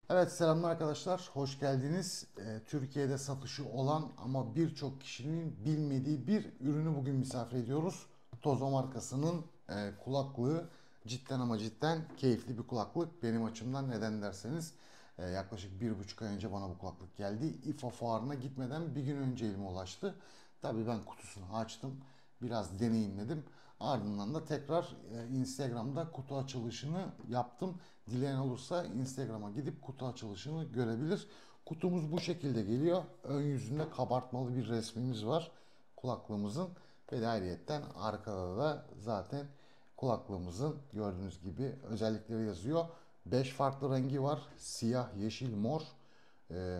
Evet, selamlar arkadaşlar, hoş geldiniz. Türkiye'de satışı olan ama birçok kişinin bilmediği bir ürünü bugün misafir ediyoruz. Tozo markasının kulaklığı. Cidden ama cidden keyifli bir kulaklık benim açımdan. Neden derseniz yaklaşık 1,5 ay önce bana bu kulaklık geldi. İFA fuarına gitmeden bir gün önce elime ulaştı. Tabii ben kutusunu açtım, biraz deneyimledim. Ardından da tekrar Instagram'da kutu açılışını yaptım. Dileyen olursa Instagram'a gidip kutu açılışını görebilir. Kutumuz bu şekilde geliyor. Ön yüzünde kabartmalı bir resmimiz var kulaklığımızın. Ve de ayrıyetten arkada da zaten kulaklığımızın gördüğünüz gibi özellikleri yazıyor. 5 farklı rengi var. Siyah, yeşil, mor,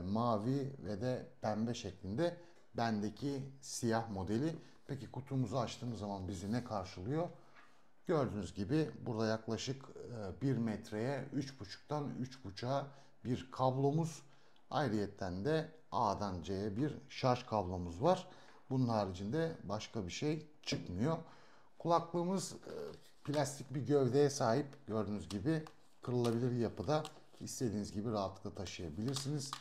mavi ve de pembe şeklinde. Bendeki siyah modeli. Peki kutumuzu açtığımız zaman bizi ne karşılıyor? Gördüğünüz gibi burada yaklaşık 1 metreye 3,5'tan 3,5'a bir kablomuz. Ayrıyetten de A'dan C'ye bir şarj kablomuz var. Bunun haricinde başka bir şey çıkmıyor. Kulaklığımız plastik bir gövdeye sahip. Gördüğünüz gibi kırılabilir yapıda. İstediğiniz gibi rahatlıkla taşıyabilirsiniz.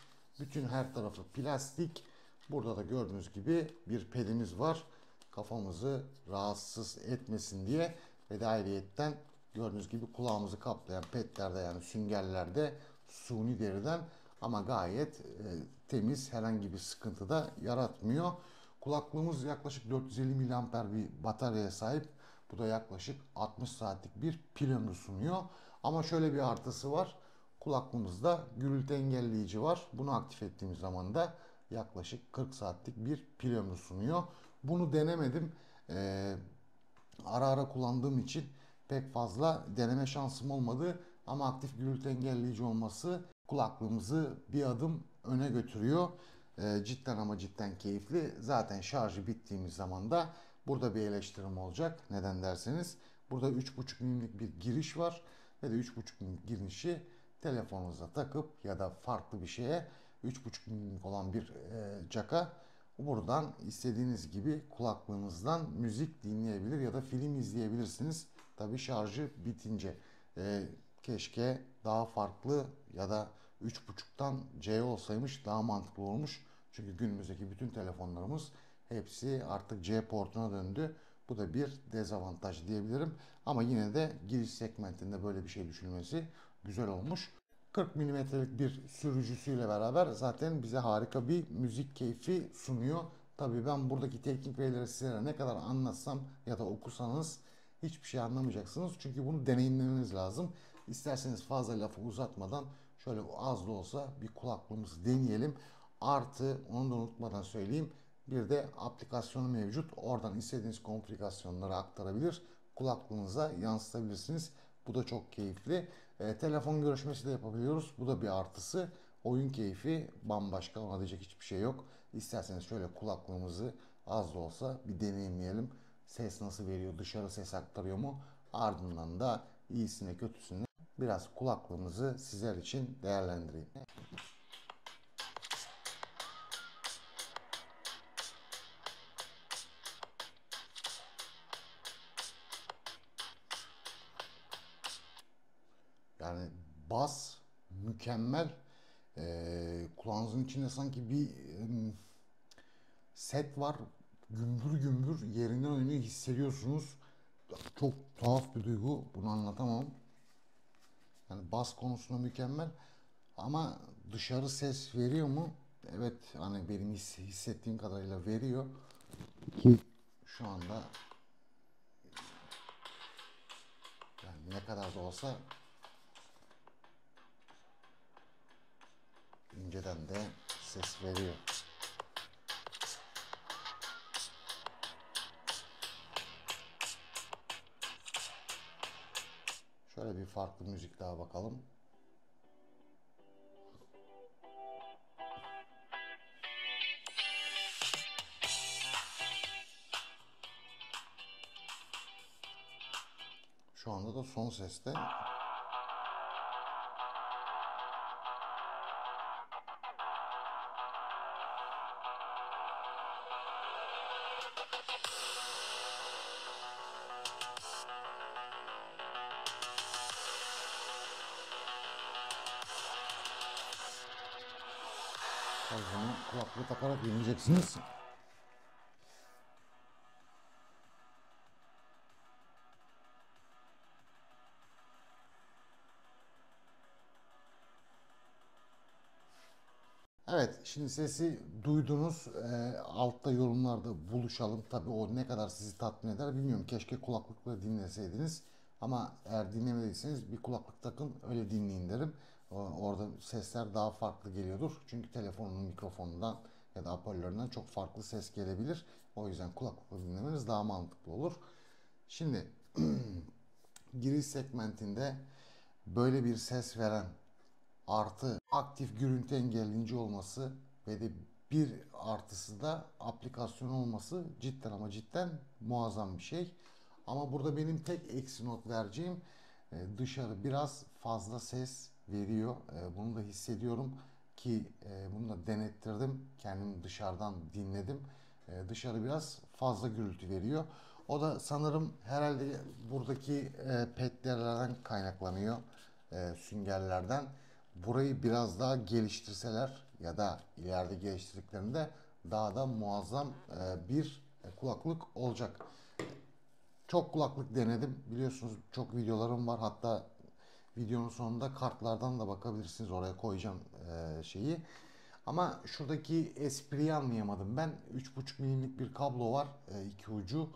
Bütün her tarafı plastik. Burada da gördüğünüz gibi bir pedimiz var. Kafamızı rahatsız etmesin diye ve de ayrıyetten gördüğünüz gibi kulağımızı kaplayan petlerde yani süngerlerde suni deriden ama gayet temiz, herhangi bir sıkıntı da yaratmıyor. Kulaklığımız yaklaşık 450 miliamper bir bataryaya sahip. Bu da yaklaşık 60 saatlik bir pil ömrü sunuyor. Ama şöyle bir artısı var. Kulaklığımızda gürültü engelleyici var. Bunu aktif ettiğimiz zaman da yaklaşık 40 saatlik bir pil ömrü sunuyor. Bunu denemedim. Ara ara kullandığım için pek fazla deneme şansım olmadı. Ama aktif gürültü engelleyici olması kulaklığımızı bir adım öne götürüyor. Cidden ama cidden keyifli. Zaten şarjı bittiğimiz zaman da burada bir eleştirim olacak. Neden derseniz burada 3,5 mm'lik bir giriş var. Ve de 3,5 mm'lik girişi telefonunuza takıp ya da farklı bir şeye 3,5 mm'lik olan bir jacka buradan istediğiniz gibi kulaklığınızdan müzik dinleyebilir ya da film izleyebilirsiniz. Tabi şarjı bitince. Keşke daha farklı ya da 3,5'tan C olsaymış daha mantıklı olmuş. Çünkü günümüzdeki bütün telefonlarımız hepsi artık C portuna döndü. Bu da bir dezavantaj diyebilirim. Ama yine de giriş segmentinde böyle bir şey düşünülmesi güzel olmuş. 40 milimetrelik bir sürücüsüyle beraber zaten bize harika bir müzik keyfi sunuyor. Tabii ben buradaki teknik verileri sizlere ne kadar anlatsam ya da okusanız hiçbir şey anlamayacaksınız. Çünkü bunu deneyimlemeniz lazım. İsterseniz fazla lafı uzatmadan şöyle az da olsa bir kulaklığımızı deneyelim. Artı onu da unutmadan söyleyeyim. Bir de aplikasyonu mevcut. Oradan istediğiniz komplikasyonları aktarabilir. Kulaklığınıza yansıtabilirsiniz. Bu da çok keyifli. Telefon görüşmesi de yapabiliyoruz. Bu da bir artısı. Oyun keyfi bambaşka. Ona diyecek hiçbir şey yok. İsterseniz şöyle kulaklığımızı az da olsa bir deneyimleyelim. Ses nasıl veriyor? Dışarı ses aktarıyor mu? Ardından da iyisine kötüsüne biraz kulaklığımızı sizler için değerlendireyim. Yani bas mükemmel. Kulağınızın içinde sanki bir set var. Gümbür gümbür yerinden oynuyor, hissediyorsunuz. Çok tuhaf bir duygu. Bunu anlatamam. Yani bas konusunda mükemmel. Ama dışarı ses veriyor mu? Evet, hani benim hissettiğim kadarıyla veriyor. Ki şu anda yani ne kadar da olsa önceden de ses veriyor. Şöyle bir farklı müzik daha bakalım. Şu anda da son seste. O zaman kulaklığı takarak dinleyeceksiniz. Evet, şimdi sesi duydunuz. Altta yorumlarda buluşalım. Tabii o ne kadar sizi tatmin eder bilmiyorum. Keşke kulaklıkla dinleseydiniz. Ama eğer dinlemediyseniz bir kulaklık takın, öyle dinleyin derim. Orada sesler daha farklı geliyordur. Çünkü telefonun mikrofonundan ya da hoparlöründen çok farklı ses gelebilir. O yüzden kulaklıkla dinlemeniz daha mantıklı olur. Şimdi giriş segmentinde böyle bir ses veren artı aktif görüntü engelleyici olması ve de bir artısı da aplikasyon olması cidden ama cidden muazzam bir şey. Ama burada benim tek eksi not vereceğim, dışarı biraz fazla ses veriyor. Bunu da hissediyorum ki bunu da denettirdim. Kendim dışarıdan dinledim. Dışarı biraz fazla gürültü veriyor. O da sanırım herhalde buradaki petlerden kaynaklanıyor, süngerlerden. Burayı biraz daha geliştirseler ya da ileride geliştirdiklerinde daha da muazzam bir kulaklık olacak. Çok kulaklık denedim. Biliyorsunuz çok videolarım var. Hatta videonun sonunda kartlardan da bakabilirsiniz. Oraya koyacağım şeyi. Ama şuradaki espriyi anlayamadım ben. 3,5 milimlik bir kablo var. İki ucu.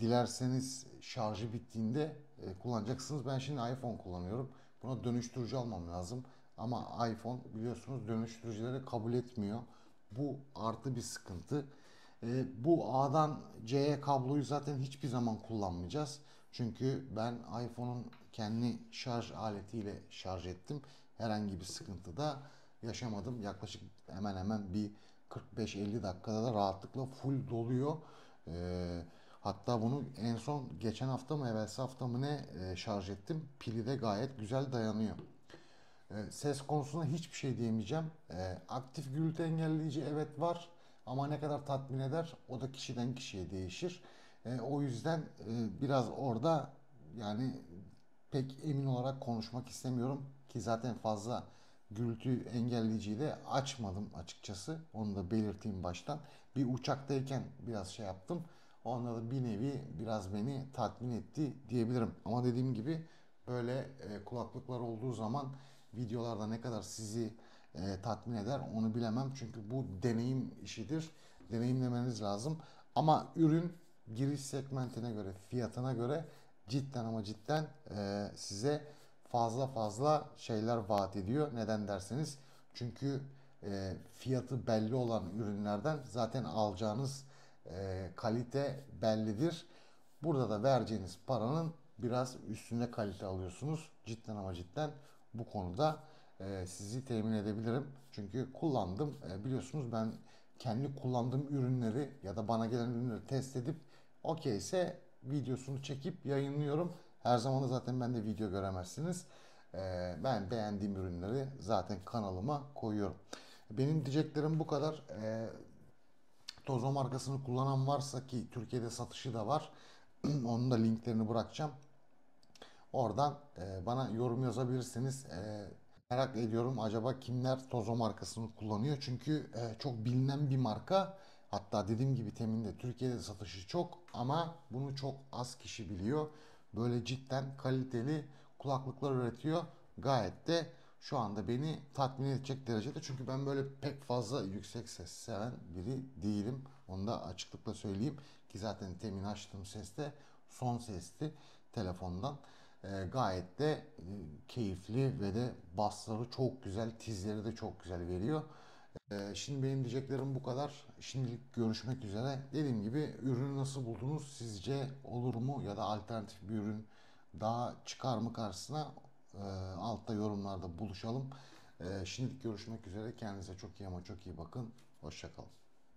Dilerseniz şarjı bittiğinde kullanacaksınız. Ben şimdi iPhone kullanıyorum. Buna dönüştürücü almam lazım. Ama iPhone biliyorsunuz dönüştürücüleri kabul etmiyor. Bu artı bir sıkıntı. Bu A'dan C'ye kabloyu zaten hiçbir zaman kullanmayacağız. Çünkü ben iPhone'un kendi şarj aletiyle şarj ettim. Herhangi bir sıkıntı da yaşamadım. Yaklaşık hemen hemen bir 45-50 dakikada da rahatlıkla full doluyor. Hatta bunu en son geçen hafta mı evvelsi hafta mı ne şarj ettim. Pili de gayet güzel dayanıyor. Ses konusunda hiçbir şey diyemeyeceğim. Aktif gürültü engelleyici evet var ama ne kadar tatmin eder o da kişiden kişiye değişir. O yüzden biraz orada yani pek emin olarak konuşmak istemiyorum ki zaten fazla gürültü engelleyiciyi de açmadım açıkçası. Onu da belirteyim baştan. Bir uçaktayken biraz şey yaptım. Onda da bir nevi biraz beni tatmin etti diyebilirim. Ama dediğim gibi böyle kulaklıklar olduğu zaman videolarda ne kadar sizi tatmin eder onu bilemem. Çünkü bu deneyim işidir. Deneyimlemeniz lazım. Ama ürün giriş segmentine göre, fiyatına göre cidden ama cidden size fazla fazla şeyler vaat ediyor. Neden derseniz çünkü fiyatı belli olan ürünlerden zaten alacağınız kalite bellidir. Burada da vereceğiniz paranın biraz üstünde kalite alıyorsunuz. Cidden ama cidden bu konuda sizi temin edebilirim. Çünkü kullandım. Biliyorsunuz ben kendi kullandığım ürünleri ya da bana gelen ürünleri test edip okeyse videosunu çekip yayınlıyorum. Her zaman da zaten ben de video göremezsiniz. Ben beğendiğim ürünleri zaten kanalıma koyuyorum. Benim diyeceklerim bu kadar. Tozo markasını kullanan varsa ki Türkiye'de satışı da var. Onun da linklerini bırakacağım. Oradan bana yorum yazabilirsiniz. Merak ediyorum acaba kimler Tozo markasını kullanıyor. Çünkü çok bilinen bir marka. Hatta dediğim gibi temin de Türkiye'de satışı çok ama bunu çok az kişi biliyor. Böyle cidden kaliteli kulaklıklar üretiyor. Gayet de şu anda beni tatmin edecek derecede. Çünkü ben böyle pek fazla yüksek ses seven biri değilim. Onu da açıklıkla söyleyeyim. Ki zaten temin açtığım ses de son sesti telefondan. Gayet de keyifli ve de bassları çok güzel, tizleri de çok güzel veriyor. Şimdi benim diyeceklerim bu kadar. Şimdilik görüşmek üzere. Dediğim gibi ürünü nasıl buldunuz? Sizce olur mu? Ya da alternatif bir ürün daha çıkar mı karşısına? Altta yorumlarda buluşalım. Şimdilik görüşmek üzere. Kendinize çok iyi ama çok iyi bakın. Hoşça kalın.